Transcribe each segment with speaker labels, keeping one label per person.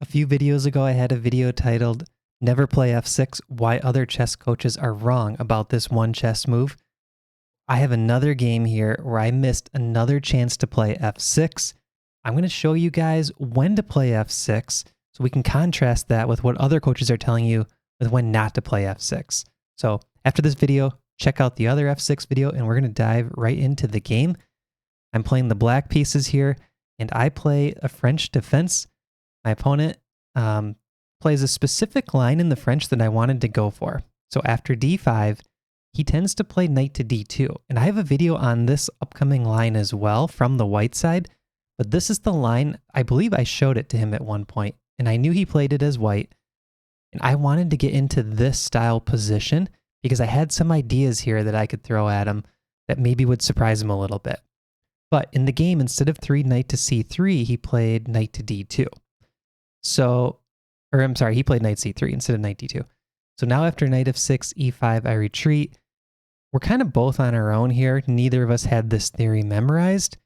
Speaker 1: few videos ago, I had a video titled, Never Play F6, Why Other Chess Coaches Are Wrong About This One Chess Move. I have another game here where I missed another chance to play F6. I'm going to show you guys when to play F6 so we can contrast that with what other coaches are telling you with when not to play F6. So after this video, check out the other F6 video and we're going to dive right into the game. I'm playing the black pieces here and I play a French defense. My opponent plays a specific line in the French that I wanted to go for. So after d5, he tends to play knight to d2. And I have a video on this upcoming line as well from the white side, but this is the line, I believe I showed it to him at one point, and I knew he played it as white. And I wanted to get into this style position because I had some ideas here that I could throw at him that maybe would surprise him a little bit. But in the game, instead of knight to c3, he played knight to d2. So, or I'm sorry, he played knight c3 instead of knight d2. So now after knight f6, e5, I retreat. We're kind of both on our own here. Neither of us had this theory memorized,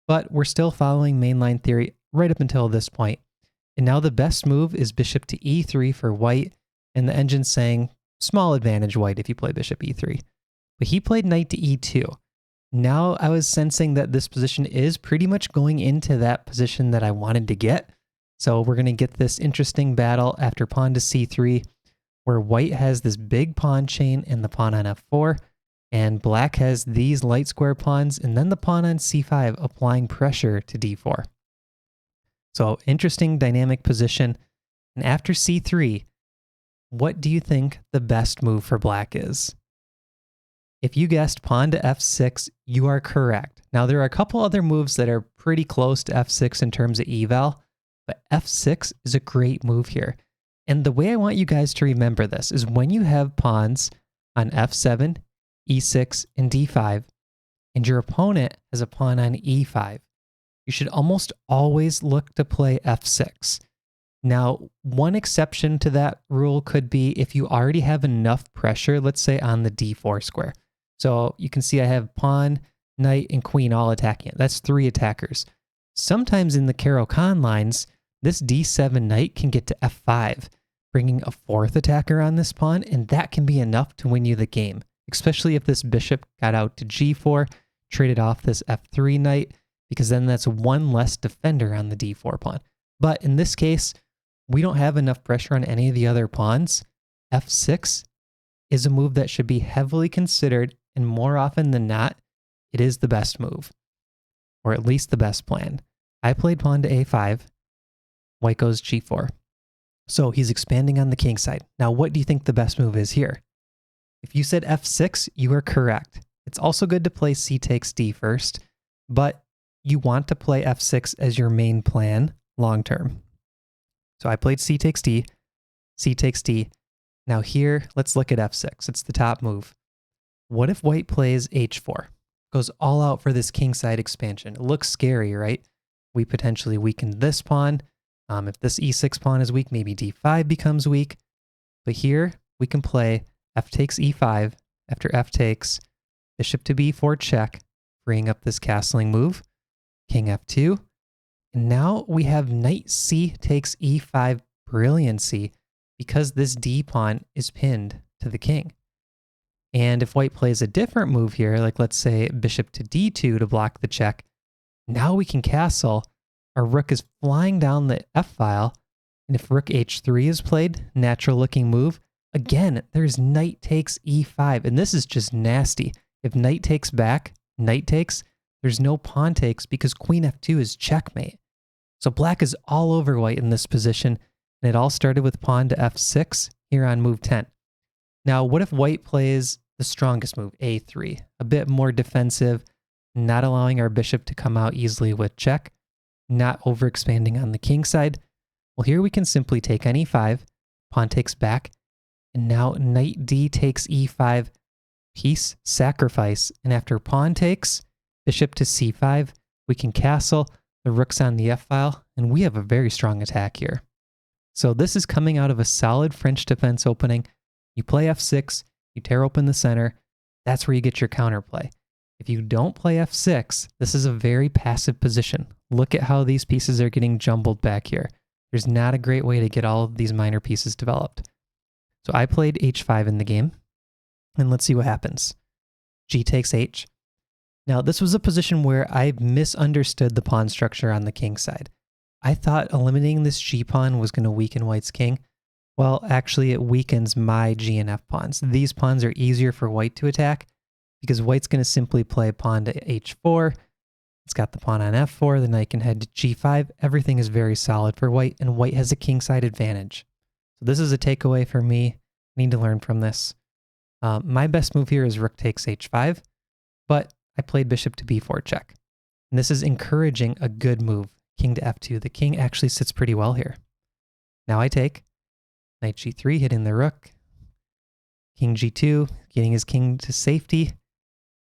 Speaker 1: but we're still following mainline theory right up until this point. And now the best move is bishop to e3 for white, and the engine's saying small advantage white if you play bishop e3. But he played knight to e2. Now I was sensing that this position is pretty much going into that position that I wanted to get. So we're going to get this interesting battle after pawn to c3, where white has this big pawn chain and the pawn on f4, and black has these light square pawns, and then the pawn on c5 applying pressure to d4. So interesting dynamic position. And after c3, what do you think the best move for black is? If you guessed pawn to f6, you are correct. Now there are a couple other moves that are pretty close to f6 in terms of eval, but f6 is a great move here. And the way I want you guys to remember this is when you have pawns on f7, e6, and d5, and your opponent has a pawn on e5, you should almost always look to play f6. Now, one exception to that rule could be if you already have enough pressure, let's say on the d4 square. So you can see I have pawn, knight, and queen all attacking it. That's 3 attackers. Sometimes in the Caro-Kann lines, this d7 knight can get to f5, bringing a 4th attacker on this pawn, and that can be enough to win you the game, especially if this bishop got out to g4, traded off this f3 knight, because then that's one less defender on the d4 pawn. But in this case, we don't have enough pressure on any of the other pawns. f6 is a move that should be heavily considered, and more often than not, it is the best move, or at least the best plan. I played pawn to a5, white goes g4. So he's expanding on the king side. Now, what do you think the best move is here? If you said f6, you are correct. It's also good to play c takes d first, but you want to play f6 as your main plan long term. So I played c takes d, c takes d. Now here, let's look at f6. It's the top move. What if white plays h4? Goes all out for this kingside expansion. It looks scary, right? We potentially weaken this pawn. If this e6 pawn is weak, maybe d5 becomes weak. But here, we can play f takes e5 after f takes, bishop to b4 check, freeing up this castling move, king f2. And now we have knight c takes e5 brilliancy because this d pawn is pinned to the king. And if white plays a different move here, like let's say bishop to d2 to block the check, now we can castle. Our rook is flying down the f-file, and if rook h3 is played, natural looking move, again, there's knight takes e5, and this is just nasty. If knight takes back, knight takes, there's no pawn takes because queen f2 is checkmate. So black is all over white in this position, and it all started with pawn to f6 here on move 10. Now, what if white plays the strongest move, a3, a bit more defensive, not allowing our bishop to come out easily with check, not overexpanding on the king side? Well, here we can simply take on e5, pawn takes back, and now knight d takes e5, piece sacrifice, and after pawn takes, bishop to c5, we can castle, the rook's on the f-file, and we have a very strong attack here. So this is coming out of a solid French defense opening. You play f6, you tear open the center, that's where you get your counterplay. If you don't play f6, this is a very passive position. Look at how these pieces are getting jumbled back here. There's not a great way to get all of these minor pieces developed. So I played h5 in the game, and let's see what happens. G takes h. Now, this was a position where I misunderstood the pawn structure on the king side. I thought eliminating this g pawn was going to weaken white's king. Well, actually, it weakens my g and f pawns. These pawns are easier for white to attack because white's going to simply play pawn to h4. It's got the pawn on f4. The knight can head to g5. Everything is very solid for white, and white has a kingside advantage. So this is a takeaway for me. I need to learn from this. My best move here is rook takes h5, but I played bishop to b4 check. And this is encouraging a good move. King to f2. The king actually sits pretty well here. Now I take knight g3, hitting the rook. King g2, getting his king to safety.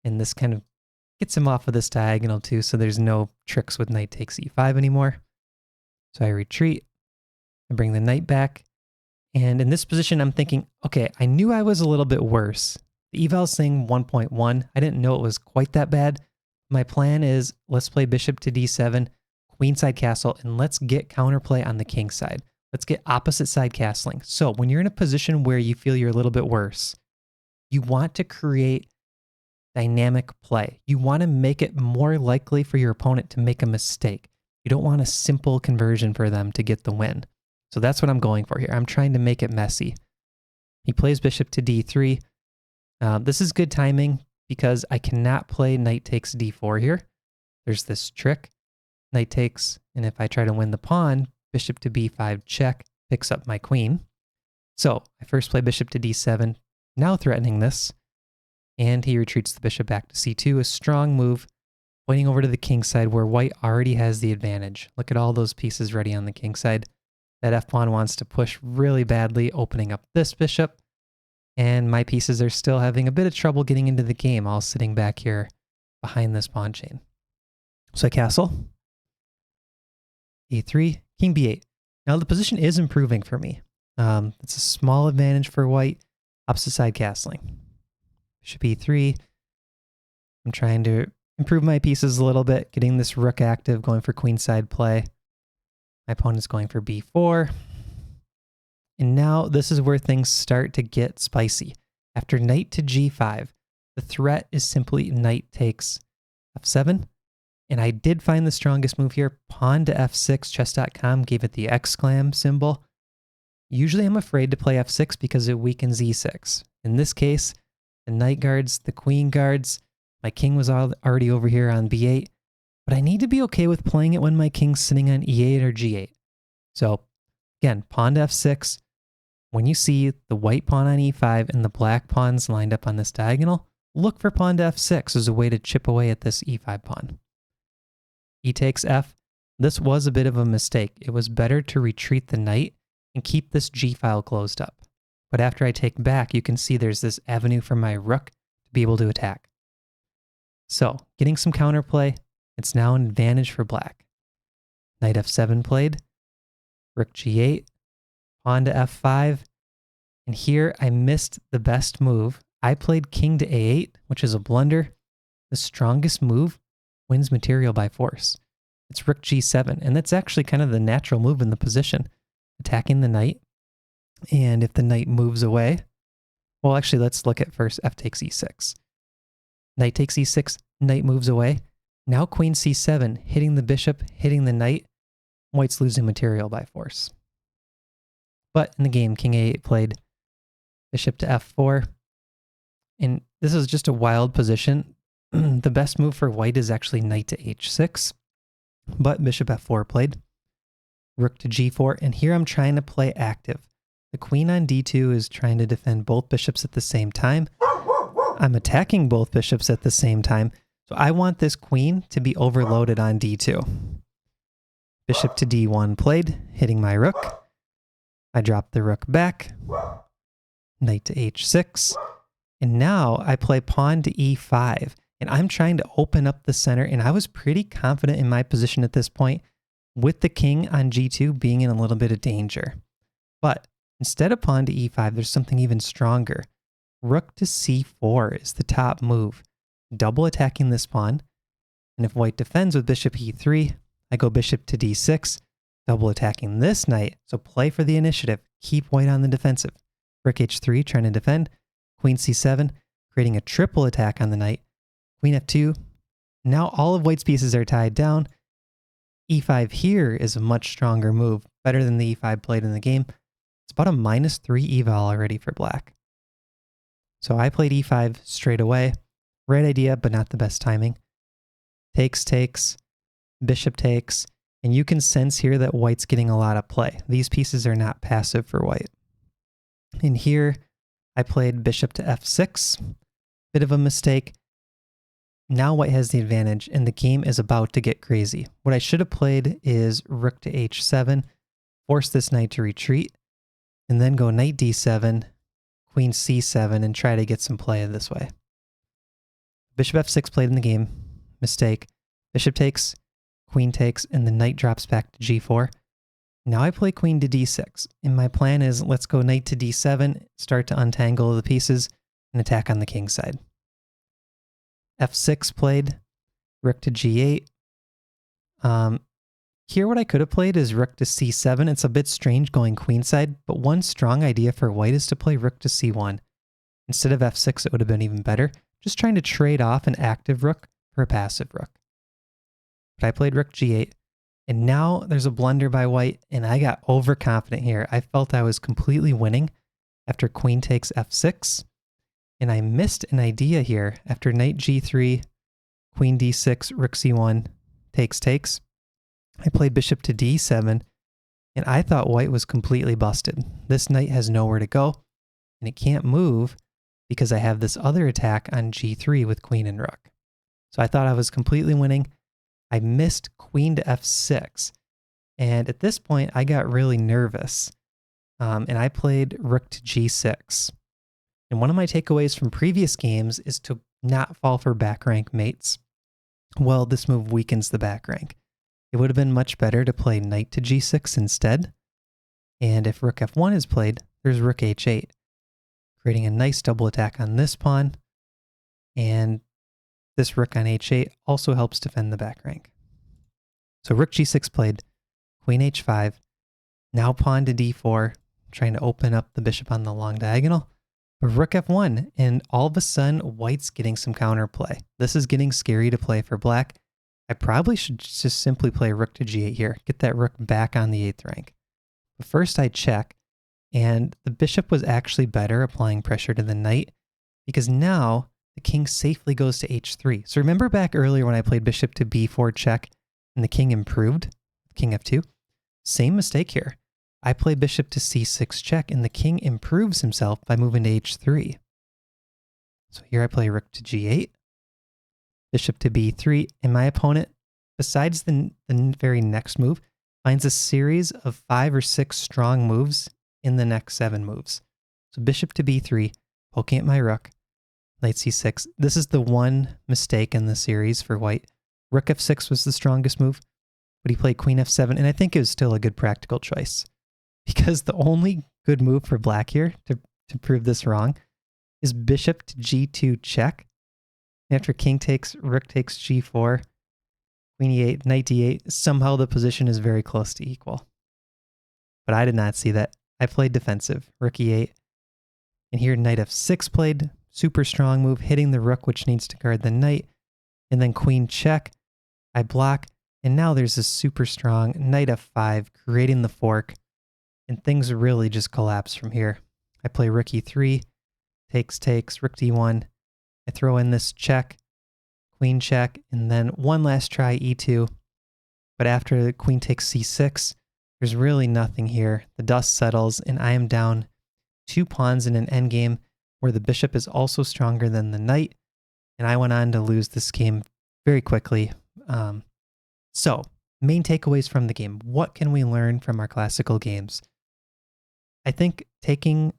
Speaker 1: And this kind of gets him off of this diagonal too, so there's no tricks with knight takes e5 anymore. So I retreat. I bring the knight back. And in this position, I'm thinking, okay, I knew I was a little bit worse. The eval is saying 1.1. I didn't know it was quite that bad. My plan is, let's play bishop to d7, queenside castle, and let's get counterplay on the king side. Let's get opposite side castling. So when you're in a position where you feel you're a little bit worse, you want to create dynamic play. You want to make it more likely for your opponent to make a mistake. You don't want a simple conversion for them to get the win. So that's what I'm going for here. I'm trying to make it messy. He plays bishop to d3. This is good timing because I cannot play knight takes d4 here. There's this trick. Knight takes, and if I try to win the pawn, bishop to b5 check picks up my queen. So I first play bishop to d7, now threatening this, and he retreats the bishop back to c2, a strong move, pointing over to the king side where white already has the advantage. Look at all those pieces ready on the king side. That f-pawn wants to push really badly, opening up this bishop, and my pieces are still having a bit of trouble getting into the game, all sitting back here behind this pawn chain. So I castle. a3, king b8. Now the position is improving for me. It's a small advantage for white, opposite side castling. Bishop e3. I'm trying to improve my pieces a little bit, getting this rook active, going for queenside play. My opponent's going for b4. And now this is where things start to get spicy. After knight to g5, the threat is simply knight takes f7. And I did find the strongest move here. Pawn to f6, chess.com gave it the exclam symbol. Usually I'm afraid to play f6 because it weakens e6. In this case, the knight guards, the queen guards. My king was already over here on b8. But I need to be okay with playing it when my king's sitting on e8 or g8. So again, pawn to f6. When you see the white pawn on e5 and the black pawns lined up on this diagonal, look for pawn to f6 as a way to chip away at this e5 pawn. E takes f. This was a bit of a mistake. It was better to retreat the knight and keep this g file closed up. But after I take back, you can see there's this avenue for my rook to be able to attack. So getting some counterplay. It's now an advantage for black. Knight f7 played, rook g8, pawn to f5, and here I missed the best move. I played king to a8, which is a blunder. The strongest move wins material by force. It's rook g7, and that's actually kind of the natural move in the position, attacking the knight. And if the knight moves away, well, actually, let's look at first f takes e6. Knight takes e6, knight moves away. Now queen c7, hitting the bishop, hitting the knight. White's losing material by force. But in the game, king a8 played bishop to f4. And this is just a wild position. The best move for white is actually knight to h6. But bishop f4 played. Rook to g4. And here I'm trying to play active. The queen on d2 is trying to defend both bishops at the same time. I'm attacking both bishops at the same time. So I want this queen to be overloaded on d2. Bishop to d1 played, hitting my rook. I drop the rook back. Knight to h6. And now I play pawn to e5. And I'm trying to open up the center. And I was pretty confident in my position at this point, with the king on g2 being in a little bit of danger. But instead of pawn to e5, there's something even stronger. Rook to c4 is the top move. Double attacking this pawn. And if white defends with bishop e3, I go bishop to d6, double attacking this knight, so play for the initiative. Keep white on the defensive. Rook h3, trying to defend. Queen c7, creating a triple attack on the knight. Queen f2. Now all of white's pieces are tied down. e5 here is a much stronger move, better than the e5 played in the game. It's about a -3 eval already for black. So I played e5 straight away. Right idea, but not the best timing. Takes, takes, bishop takes, and you can sense here that white's getting a lot of play. These pieces are not passive for white. And here, I played bishop to f6. Bit of a mistake. Now white has the advantage, and the game is about to get crazy. What I should have played is rook to h7, force this knight to retreat, and then go knight d7, queen c7, and try to get some play this way. Bishop f6 played in the game. Mistake. Bishop takes, queen takes, and the knight drops back to g4. Now I play queen to d6, and my plan is let's go knight to d7, start to untangle the pieces, and attack on the king side. f6 played, rook to g8. Here what I could have played is rook to c7. It's a bit strange going queenside, but one strong idea for white is to play rook to c1. Instead of f6, it would have been even better. Just trying to trade off an active rook for a passive rook. But I played rook g8, and now there's a blunder by white, and I got overconfident here. I felt I was completely winning after queen takes f6, and I missed an idea here after knight g3, queen d6, rook c1, takes, takes. I played bishop to d7, and I thought white was completely busted. This knight has nowhere to go, and it can't move because I have this other attack on g3 with queen and rook. So I thought I was completely winning. I missed queen to f6, and at this point I got really nervous, and I played rook to g6. And one of my takeaways from previous games is to not fall for back rank mates. Well, this move weakens the back rank. It would have been much better to play knight to g6 instead. And if rook f1 is played, there's rook h8, creating a nice double attack on this pawn. And this rook on h8 also helps defend the back rank. So rook g6 played, queen h5, now pawn to d4, trying to open up the bishop on the long diagonal. But rook f1, and all of a sudden, white's getting some counterplay. This is getting scary to play for black. I probably should just simply play rook to g8 here, get that rook back on the 8th rank. But first I check, and the bishop was actually better applying pressure to the knight, because now the king safely goes to h3. So remember back earlier when I played bishop to b4 check, and the king improved, king f2? Same mistake here. I play bishop to c6 check, and the king improves himself by moving to h3. So here I play rook to g8, bishop to b3, and my opponent, besides the very next move, finds a series of 5 or 6 strong moves in the next 7 moves. So bishop to b3, poking at my rook, knight c6. This is the one mistake in the series for white. Rook f6 was the strongest move, but he played queen f7, and I think it was still a good practical choice. Because the only good move for black here, to prove this wrong, is bishop to g2 check. After king takes, rook takes g4, queen e8, knight d8, somehow the position is very close to equal. But I did not see that. I played defensive, rook e8. And here knight f6 played, super strong move, hitting the rook, which needs to guard the knight. And then queen check, I block, and now there's this super strong knight f5, creating the fork. And things really just collapse from here. I play rook e3, takes, takes, rook d1. I throw in this check, queen check, and then one last try, e2. But after the queen takes c6, there's really nothing here. The dust settles, and I am down 2 pawns in an endgame where the bishop is also stronger than the knight, and I went on to lose this game very quickly. So, main takeaways from the game. What can we learn from our classical games? I think taking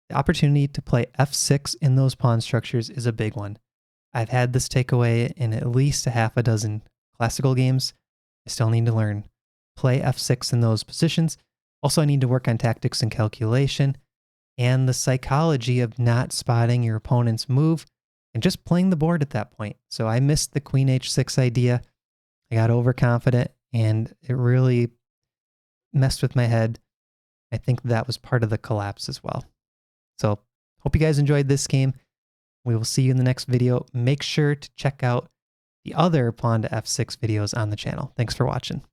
Speaker 1: the opportunity to play f6 in those pawn structures is a big one. I've had this takeaway in at least a half a dozen classical games. I still need to learn. Play f6 in those positions. Also, I need to work on tactics and calculation and the psychology of not spotting your opponent's move and just playing the board at that point. So I missed the queen h6 idea. I got overconfident, and it really messed with my head. I think that was part of the collapse as well. So hope you guys enjoyed this game. We will see you in the next video. Make sure to check out the other pawn to f6 videos on the channel. Thanks for watching.